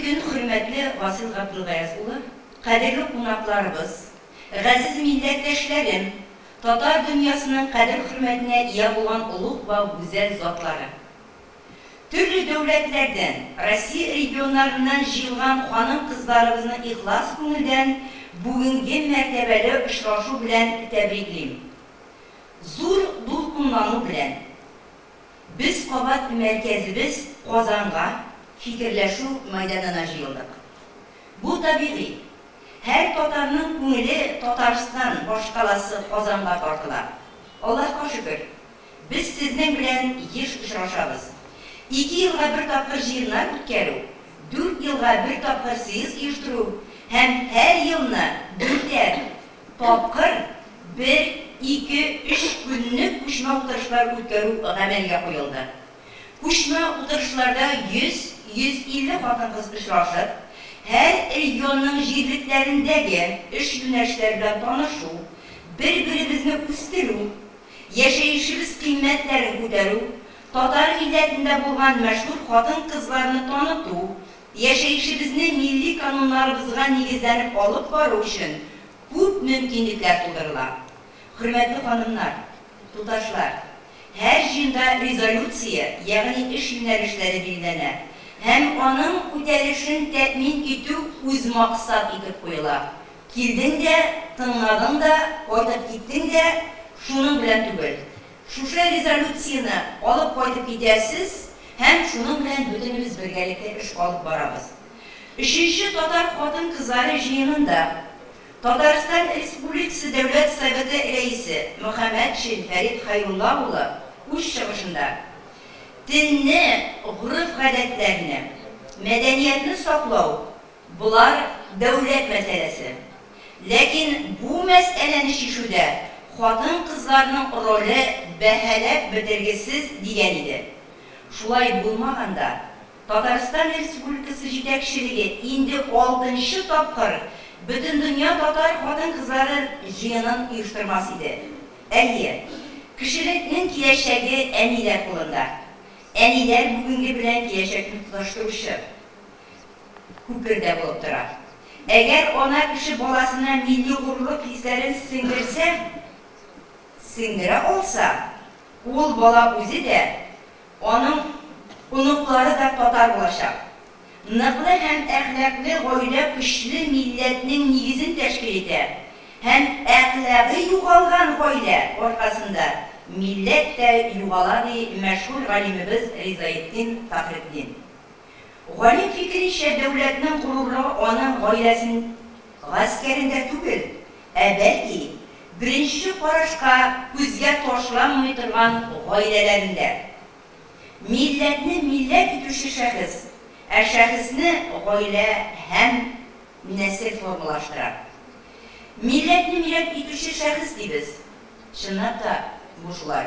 gün hürmetli Vasil Gabdülgayaz ulu, kadirli qonaqlarımız, gaziz milletleşlerim, Tatar dünyasının kadir hürmetine iyi olan uluq ve güzel zatları. Türlü devletlerden, Rusya regionlarından jığılgan hanım kızlarımızın ihlas günüden bugünkü mertebeli uçraşu bilen tebrikliyim. Zor dulkunlanı bilen, biz Qabat merkezimiz Qozan'a fikirleşu meydanına jığıldık. Bu tabii, her Tatar'ın günüyle Tataristan başkalası Qozan'a tartılar. Allah'a şükür, biz sizden bilen iş uçraşabız. 2 yılga bir tapkır jığınlar ötkeru, 4 yılga bir tapkır seyis uyuşturu, hem her yılına 4'er tapkır 1, 2, 3 günlük kuşma oturuşlar ötkeru amelga koyuldu. Kuşma oturuşlarda 100-150 hatan kız uçraşıp, her regionun jirliklerindeki iş yönelişlerle tanışu, birbirimizni üstürü, yaşayışımız kıymetleri ko'taru, Tatar milletinde bulunan meşhur kadın kızlarını tanıtı, yaşayışımızı milli kanunlarımızga negizlenip alıp baru için көп mümkünlükler tuturlar. Hürmetli hanımlar, tutaşlar, her jığında rezolütsiya, yani iş yönelişleri belirlenir. Hem onun ötelişini temin etü öz maksat etip koyular. Kildin de, tınladın da, koyup gittin de, şunun bilen tübül. Şuşa rezolütsiyini alıp koyup gidersiz, hem şunun bilen bütünümüz birgelikte iş alıp baramız. 3. Tatar kadın kızları jığınında Tataristan Respublikası Devlet Sovetı Reisi Muhammed Şin Ferit Hayrullaoğlu uç çıkışında dinni, urf adetlerini, medeniyetini saklav, bular devlet meselesi. Lakin bu meselenin şişude kadın kızlarının rolü behelep bitirgisiz diyen idi. Şulay bulmaganda Tataristan Respublikası yetekçiligi indi 6. tapkır bütün dünya Tatar kadın kızları jığının uyuşturması idi. Әйе, kişiliknin kiyeşegi eniler kolunda. Eniler bugünkü bilen kiyeşekini tutuşturuşu kupirde bulup durar. Eğer ona kişi bolasına milli gururluk hislerini singire olsa, ol bola özü de, onun unukları da Tatar bulaşak. Nıqlı hem əxlaqlı goyla güçlü milletinin negizin teşkil eder. Hem əxlaqı yuğalgan goyla ortasında millet de yuğaladı meşhur galimimiz Rizaettin Fahreddin. Galim fikriçe devletinin gururlu onun goylasının askerinde tübül, belki birinci karışka küzge toşlanmay turgan goylalarında. Milletini millet ütüşü şahıs, şahısını goyla hem nesil formulaştırar. Milletini millet ütüşü şahıs deybiz. Şunlar da buşlar.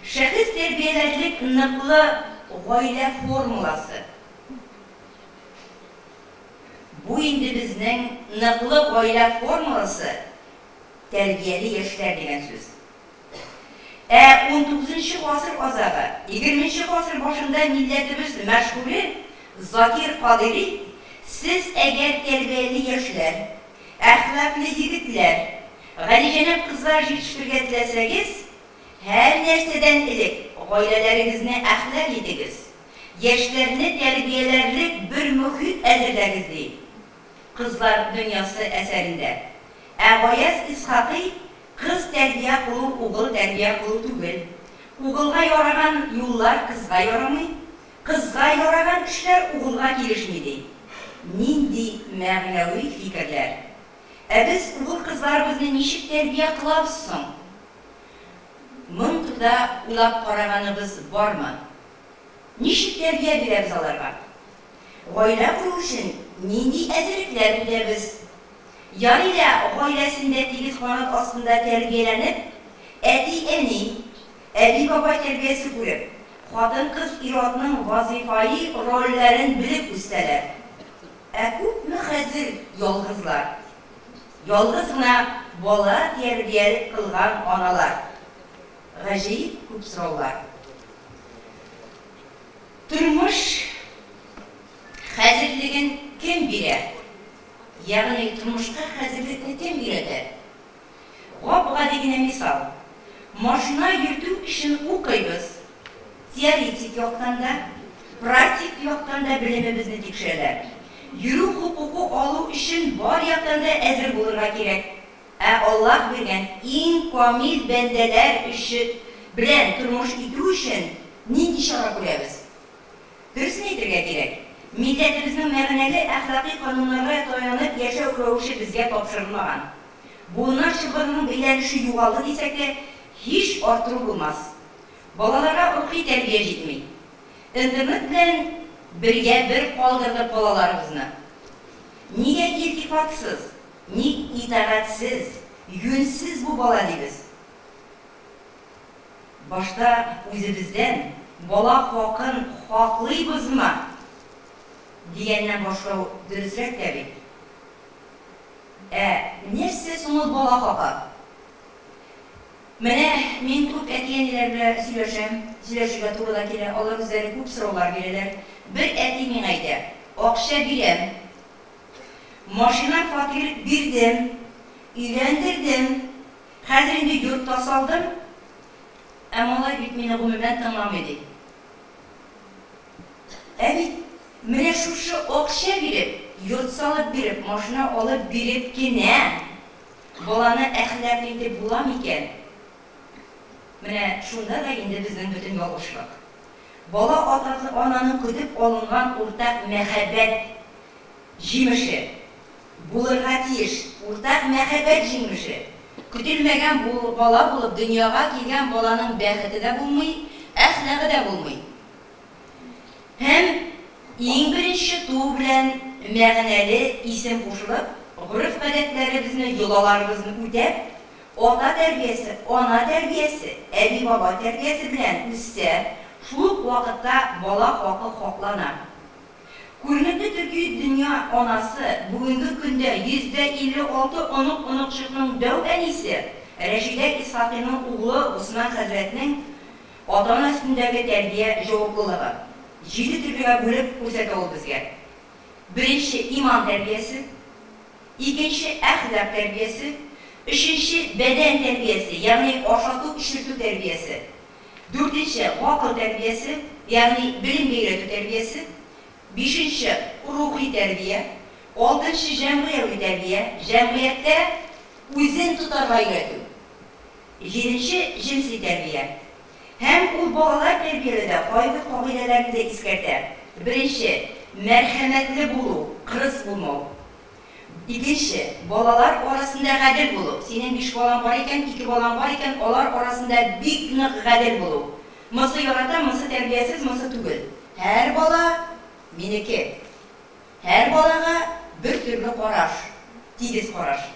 Şahıs terbiyelelik nıqlı goyla formulası. Bu indi bizning nıqlı goyla formulası terbiyeli yaşlar degan söz. 19. asır azağı, 20. asır başında milletimiz meşhuri Zakir Kadiri, siz eğer terbiyeli yaşlar, ahlaklı yigitler, galicenep kızlar yetiştirge tileseniz, her nerseden ilik goylalarınızı ahlak ediniz. Yaşlarını terbiyelerlik bir muhit ezirleriz değil. Kızlar Dünyası eserinde. Ağayaz İshakı kız terbiye kulu, oğul terbiye kulu tübül. Oğulga yoragan yollar kızga yoramay, kızga yoragan işler oğulga gelişmedi. Nindi mağnavi fikirler. Biz oğul kızlarımızı nişik terbiye kılavuzsun? Mıntıda ulap qaraganımız var mı? Nişik terbiye biliriz alarga? Goyla kuru için nindi ezirikler biliriz? Yarıyla goylasında tegiz kanat aslında terbiyelenip, eti eni, ebi baba terbiyesi kurup, kadın kız iradının vazifayı rollerini bilip üsteler. Küp mü hazır yolgızlar? Yolgızına bola terbiyeli kılgan analar. Gajayip küp sıralar. Turmuş Хәзерлеген кем бирә? Ягъни тормышка хәзерлекне кем өйрәтә? Гап-гади генә мисал. Машина йөртү өчен укыйбыз. Теоретик яктан да, практик яктан да белемебезне тикшерәләр. Йөрү хукукы алу өчен бар яктан да әзер булырга кирәк. Аллаһ биргән иң камил бәндәләр өчен белән тормыш итү өчен нинди чара күрәбез? Дөресен әйтергә кирәк. Милләтебезнең мәгънәле әхлакый кануннарга таянып яшәү рәвеше безгә тапшырылмаган. Буыннар чыбыгының бәйләнеше югалды дисәк тә, һич артыру булмас. Балаларга рухи тәрбия җитми. Интернет белән бергә бер калдырдык балаларыбызны. Нигә илтифатсыз, ник итагатьсез, юньсез бу бала дибез? Башта үзебездән бала хакын хаклыйбызмы дигәннән башлау дөресрәк тә бит. Нәрсә соң ул бала хакы? Менә мин күп әти-әниләр белән сөйләшергә туры да килә. Алар үзләре күп сораулар бирәләр. Бер әти миңа әйтә, акча бирәм, машина фатир бирдем, өйләндердем, хәзер инде йортта салдым, малай бит мине гомумән тыңламый ди. Бит менә шушы акча биреп, йорт салып биреп, машина алып биреп кенә баланы әхлаклы итеп була микән? Менә шунда да инде безнең бөтен ялгышлык. Бала атасы ананың көтеп алынган уртак мәхәббәт җимеше. Булырга тиеш уртак мәхәббәт җимеше. Көтелмәгән бала булып дөньяга килгән баланың бәхете дә булмый, әхлагы да булмый. Һәм иң беренче туу белән мәгънәле исем кушылып, гырыф-гадәтләребезне, йолаларыбызны үтәп, ата тәрбиясе, ана тәрбиясе, әби-баба тәрбиясе белән үссә, шул вакытта бала хакы хаклана. Күренекле төрки дөнья анасы бүгенге көндә 156 онук-онукчыкның дәү әнисе Рәшидә Исхакыйның углы Усман хәзрәтнең ата-ана өстендәге тәрбия җаваплылыгы 7 төркегә бүлеп күрсәтә ул безгә. Беренче иман тәрбиясе, икенче әхлак тәрбиясе, өченче бәдән тәрбиясе, ягъни ашату, эшлетү тәрбиясе, дүртенче гакыл тәрбиясе, ягъни билимгә өйрәтү тәрбиясе, бишенче рухи тәрбия, алтынчы җәмгыяви тәрбия, җәмгыятьтә үзен тотарга өйрәтү, җиденче җинси тәрбия. Һәм ул балалар тәрбияләүдә кайбер кагыйдәләрне дә искәртә. Беренче, мәрхәмәтле булу, кырыс булмау. Икенче, балалар арасында гадел булу. Синең 5 балаң бар икән, 2 балаң бар икән, алар арасында бик нык гадел булу. Мосы ярата, мосы тәрбиясез, мосы түгел. Һәр бала минеке. Һәр балага бер төрле караш, тигез караш.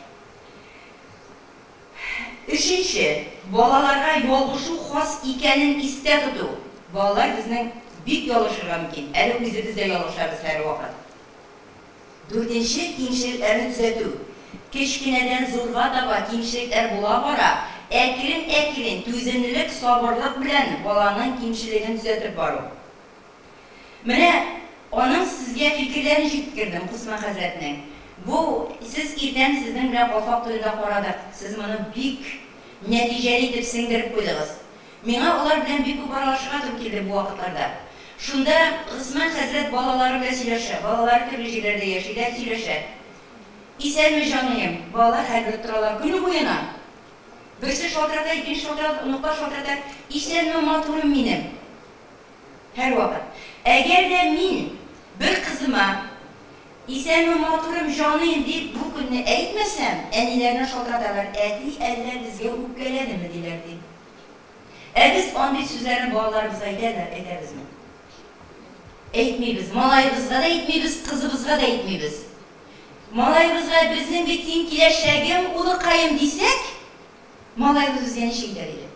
Өченче, балаларга ялгышу хас икәнен истә тоту. Балалар безнең бик ялгышырга мөмкин. Әле үзебез дә ялгышабыз һәр вакыт. Дүртенче, кимчелекләрне төзәтү. Кечкенәдән зурга таба кимчелекләр була бара, әкрен-әкрен түземлелек, сабырлык белән баланың кимчелеген төзәтеп бару. Менә аның сезгә фикерләрен җиткердем Усман хәзрәтнең. Бу сез иртән сезнең белән калфак туенда карадык. Сез моны бик нәтиҗәле итеп сеңдереп куйдыгыз. Миңа алар белән бик күп аралашырга туры килде бу вакытларда. Шунда Усман хәзрәт балалары белән сөйләшә, балалар төрле җирләрдә яшиләр, сөйләшә. Исәнме җаныем, балалар хәл белеп торалар көне буена. Берсе шалтырата, икенче шалтырата, нукта шалтырата. Исәнме матурым минем? Һәр вакыт. Әгәр дә мин бер кызыма исәнме матурым җаныем дип бу көнне әйтмәсәм, әниләрне шалтыраталар. Әти, әллә безгә үпкәләдеме диләр ди. Без андый сүзләрне балаларыбызга әйтәбезме? Әйтмибез, малайыбызга да әйтмибез, кызыбызга да әйтмибез. Малайыбызга безнең бит син киләчәгем, улыкаем дисәк, малайыбыз безгә ничек әйтер иде?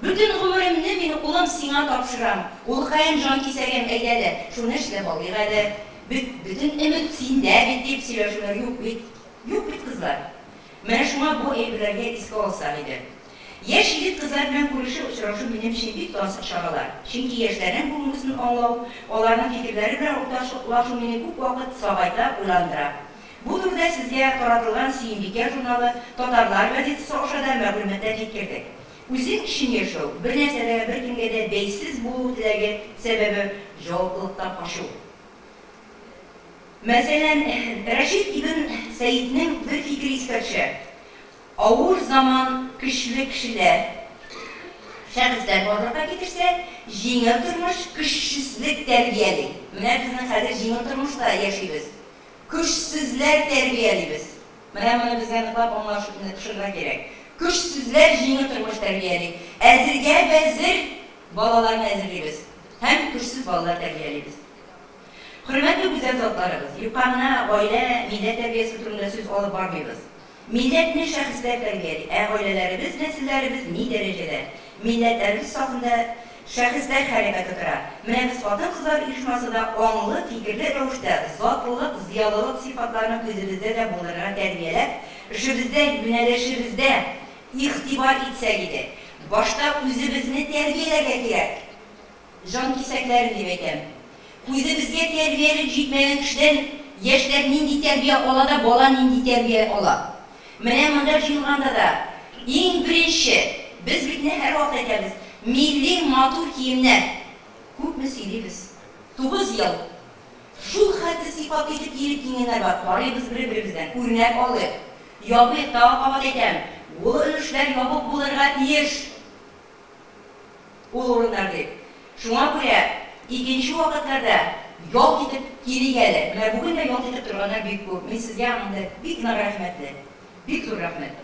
Бүтән гомеремне мин улым сиңа тапшырам. Улыкаем җан кисәгем әйтәләр. Шуны эшләп алыйк әле. Бүтән өмет синдә бит дип сөйләшүләр юк бит. Юк бит кызлар. Менә шуңа бу әйберләргә искә алсак иде. Яшь егет кызлар белән күрешү, очрашу минем өчен бик тансык чаралар. Чөнки яшьләрнең булмысын аңлау, аларның фикерләре белән урташлашу мине күп вакыт сагайта, уйландыра. Бу турыда сезгә таратылган Сөембикә журналы татарлар газетасы аша да мәгълүматлар җиткердек. Үзең өчен яшәү, бер нәрсәдә, бер кемгә дә бәйсез булу теләге сәбәбе җаваплылыктан качу. Мәсәлән, Рәшид ибн Сәиднең бер фикри искәрчә, авыр заман көчле кешеләр, шәхесләр барлыкка китерсә, җиңел тормыш көчсезлек тәрбияли. Менә безнең хәзер җиңел тормышта яшибез. Көчсезләр тәрбиялибез. Менә моны безгә ныклап аңлашырга кирәк. Көчсезләр җиңел тормыш тәрбияли. Әзергә бәзер балаларны әзерлибез. Һәм көчсез балалар тәрбиялибез. Хөрмәтле гүзәл затларыбыз, юкка гына гаилә, милләт тәрбиясе турында сүз алып бармыйбыз. Милләтне шәхесләр тәрбияли, гаиләләребез, нәселләребез ни дәрәҗәдә? Милләтләребез сафында шәхесләр хәрәкәте тора. Менә без хатын-кызлар оешмасы да аңлы, фикерле рәвештә затлылык, зиялылык сыйфатларын күзебездә дә булдырырга тәрбияләп, эшебездә, юнәлешебездә игътибар итсәк иде. Башта үзебезне тәрбияләргә кирәк. Җан кисәкләрен дип әйтәм. Үзебезгә тәрбиялек җитмәгән кешедән яшьләр нинди тәрбия ала да, бала нинди тәрбия ала. Менә монда җыелганда да иң беренче без бит һәр вакыт әйтәбез, милли матур киемнәр. Күпме сөйлибез? 9 ел. Шул хәтле сыйфат итеп киеп киенгәннәр бар. Карыйбыз бер-беребездән, үрнәк алыйк. Ябык, тагы кабат әйтәм. Ул өлешләр ябык булырга тиеш. Ул урыннар дип. Шуңа күрә икенче вакытларда ялт итеп кири әле. Менә бүген дә ялт итеп торганнар бик күп. Мин сезгә монда бик рәхмәтле. Бик зур рәхмәт.